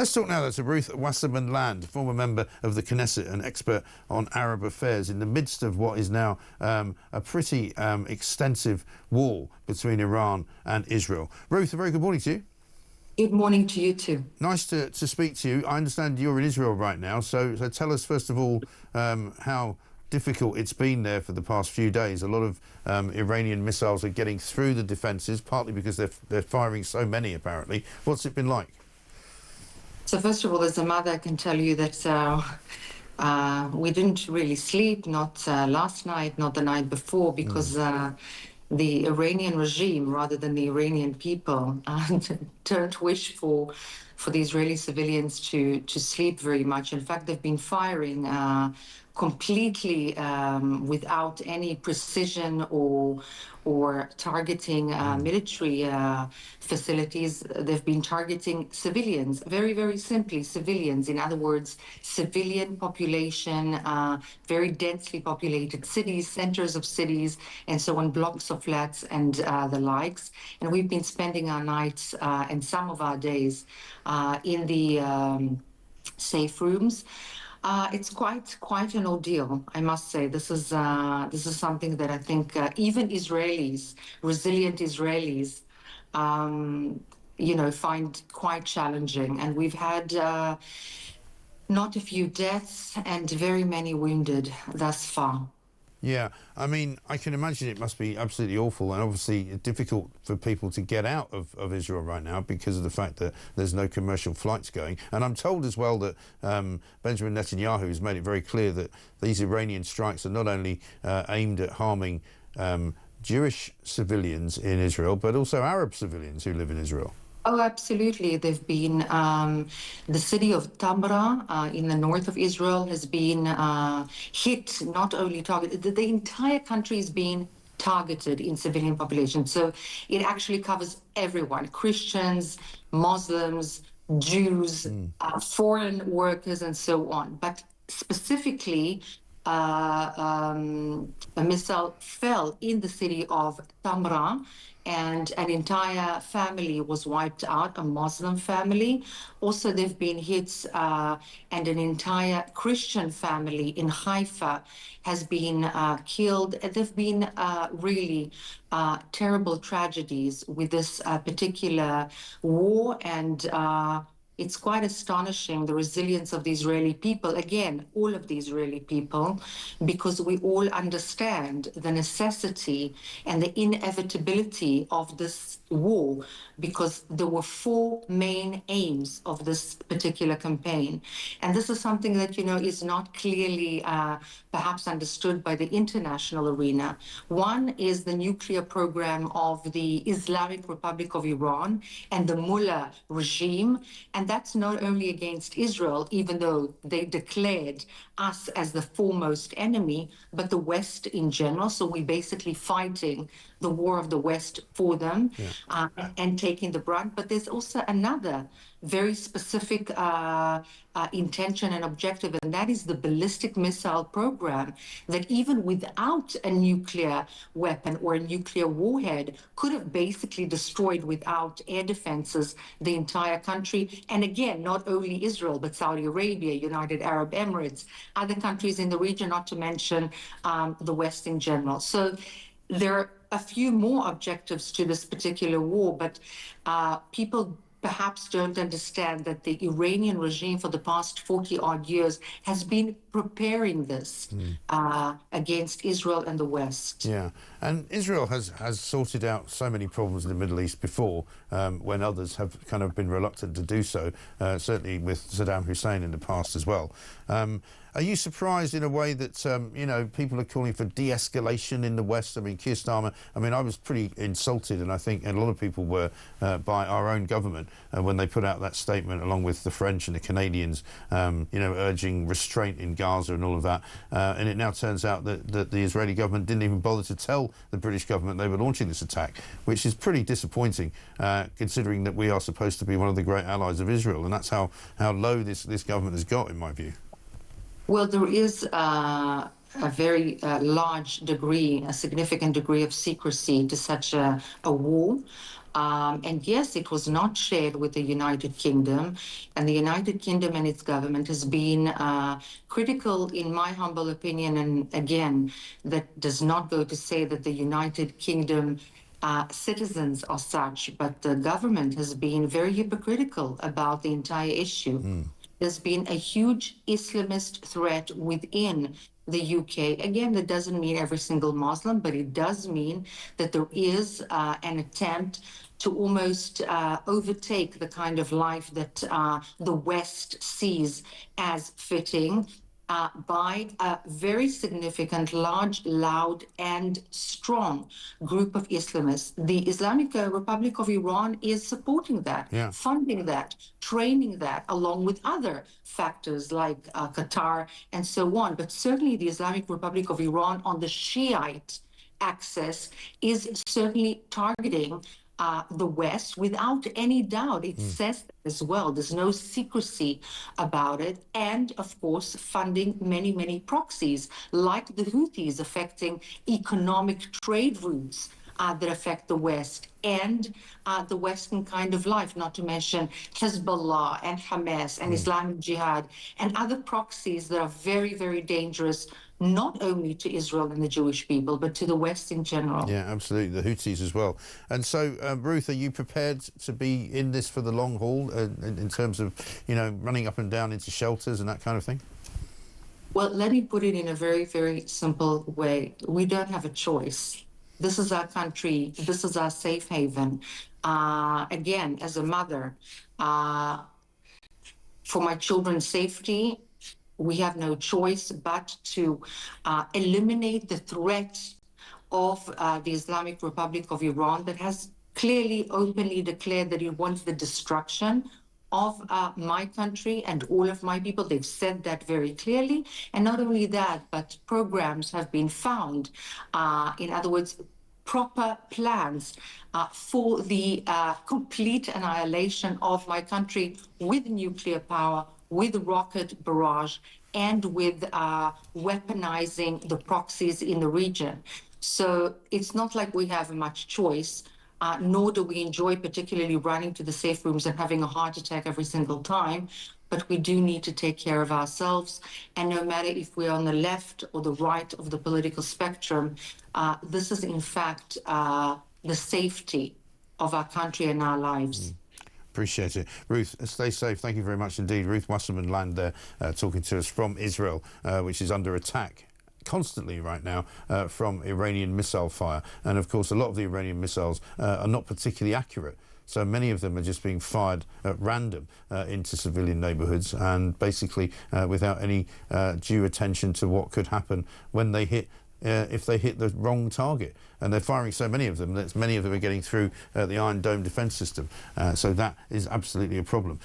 Let's talk now to Ruth Wasserman Lande, former member of the Knesset and expert on Arab affairs, in the midst of what is now a pretty extensive war between Iran and Israel. Ruth, a very good morning to you. Good morning to you too. Nice to speak to you. I understand you're in Israel right now, so tell us first of all how difficult it's been there for the past few days. A lot of Iranian missiles are getting through the defences, partly because they're firing so many apparently. What's it been like? So first of all, as a mother, I can tell you that we didn't really sleep, not last night, not the night before, because the Iranian regime, rather than the Iranian people, don't wish for the Israeli civilians to sleep very much. In fact, they've been firing completely without any precision or targeting military facilities. They've been targeting civilians, very, very simply civilians. In other words, civilian population, very densely populated cities, centers of cities, and so on, blocks of flats and the likes. And we've been spending our nights and some of our days in the safe rooms. It's quite an ordeal, I must say. This is something that I think even Israelis, resilient Israelis, find quite challenging. And we've had not a few deaths and very many wounded thus far. Yeah, I mean, I can imagine it must be absolutely awful and obviously difficult for people to get out of Israel right now because of the fact that there's no commercial flights going. And I'm told as well that Benjamin Netanyahu has made it very clear that these Iranian strikes are not only aimed at harming Jewish civilians in Israel, but also Arab civilians who live in Israel. Oh, absolutely. They've been, the city of Tamra in the north of Israel has been hit, not only targeted, the entire country is being targeted in civilian population. So it actually covers everyone, Christians, Muslims, Jews, foreign workers, and so on. But specifically, a missile fell in the city of Tamra, and an entire family was wiped out, a Muslim family. Also, there've been hits, and an entire Christian family in Haifa has been killed. There've been really terrible tragedies with this particular war, and it's quite astonishing, the resilience of the Israeli people, again, all of the Israeli people, because we all understand the necessity and the inevitability of this war, because there were four main aims of this particular campaign. And this is something that, is not clearly perhaps understood by the international arena. One is the nuclear program of the Islamic Republic of Iran and the Mullah regime. And that's not only against Israel, even though they declared us as the foremost enemy, but the West in general. So we're basically fighting the war of the West for them, and taking the brunt. But there's also another very specific intention and objective, and that is the ballistic missile program that even without a nuclear weapon or a nuclear warhead could have basically destroyed without air defenses the entire country. And again, not only Israel, but Saudi Arabia, United Arab Emirates, other countries in the region, not to mention the West in general. So there are a few more objectives to this particular war, but people perhaps don't understand that the Iranian regime for the past 40-odd years has been preparing this against Israel and the West. Yeah, and Israel has sorted out so many problems in the Middle East before, when others have kind of been reluctant to do so, certainly with Saddam Hussein in the past as well. Are you surprised in a way that, people are calling for de-escalation in the West? I mean, Keir Starmer, I was pretty insulted, and I think a lot of people were, by our own government when they put out that statement, along with the French and the Canadians, urging restraint in Gaza and all of that. And it now turns out that the Israeli government didn't even bother to tell the British government they were launching this attack, which is pretty disappointing, considering that we are supposed to be one of the great allies of Israel. And that's how low this government has got, in my view. Well, there is a very large degree, a significant degree of secrecy to such a war. And yes, it was not shared with the United Kingdom, and the United Kingdom and its government has been critical, in my humble opinion. And again, that does not go to say that the United Kingdom citizens are such, but the government has been very hypocritical about the entire issue. There's been a huge Islamist threat within the UK. Again, that doesn't mean every single Muslim, but it does mean that there is an attempt to almost overtake the kind of life that the West sees as fitting. By a very significant, large, loud, and strong group of Islamists. The Islamic Republic of Iran is supporting that, Yeah. funding that, training that, along with other factors like Qatar and so on. But certainly the Islamic Republic of Iran on the Shiite axis is certainly targeting the West without any doubt. It says that as well. There's no secrecy about it. And of course, funding many, many proxies like the Houthis, affecting economic trade routes that affect the West and the Western kind of life, not to mention Hezbollah and Hamas and Islamic Jihad and other proxies that are very, very dangerous, not only to Israel and the Jewish people, but to the West in general. Yeah, absolutely. The Houthis as well. And so, Ruth, are you prepared to be in this for the long haul in terms of, you know, running up and down into shelters and that kind of thing? Well, let me put it in a very, very simple way. We don't have a choice. This is our country. This is our safe haven. Again, as a mother, for my children's safety, we have no choice but to eliminate the threat of the Islamic Republic of Iran that has clearly, openly declared that it wants the destruction of my country and all of my people. They've said that very clearly. And not only that, but programs have been found. In other words, proper plans for the complete annihilation of my country with nuclear power, with rocket barrage, and with weaponizing the proxies in the region. So it's not like we have much choice. Nor do we enjoy particularly running to the safe rooms and having a heart attack every single time. But we do need to take care of ourselves. And no matter if we're on the left or the right of the political spectrum, this is in fact the safety of our country and our lives. Appreciate it. Ruth, stay safe. Thank you very much indeed. Ruth Wasserman Lande there talking to us from Israel, which is under attack constantly right now from Iranian missile fire. And of course, a lot of the Iranian missiles are not particularly accurate. So many of them are just being fired at random into civilian neighborhoods and basically without any due attention to what could happen when they hit if they hit the wrong target. And they're firing so many of them that many of them are getting through the Iron Dome defense system. So that is absolutely a problem.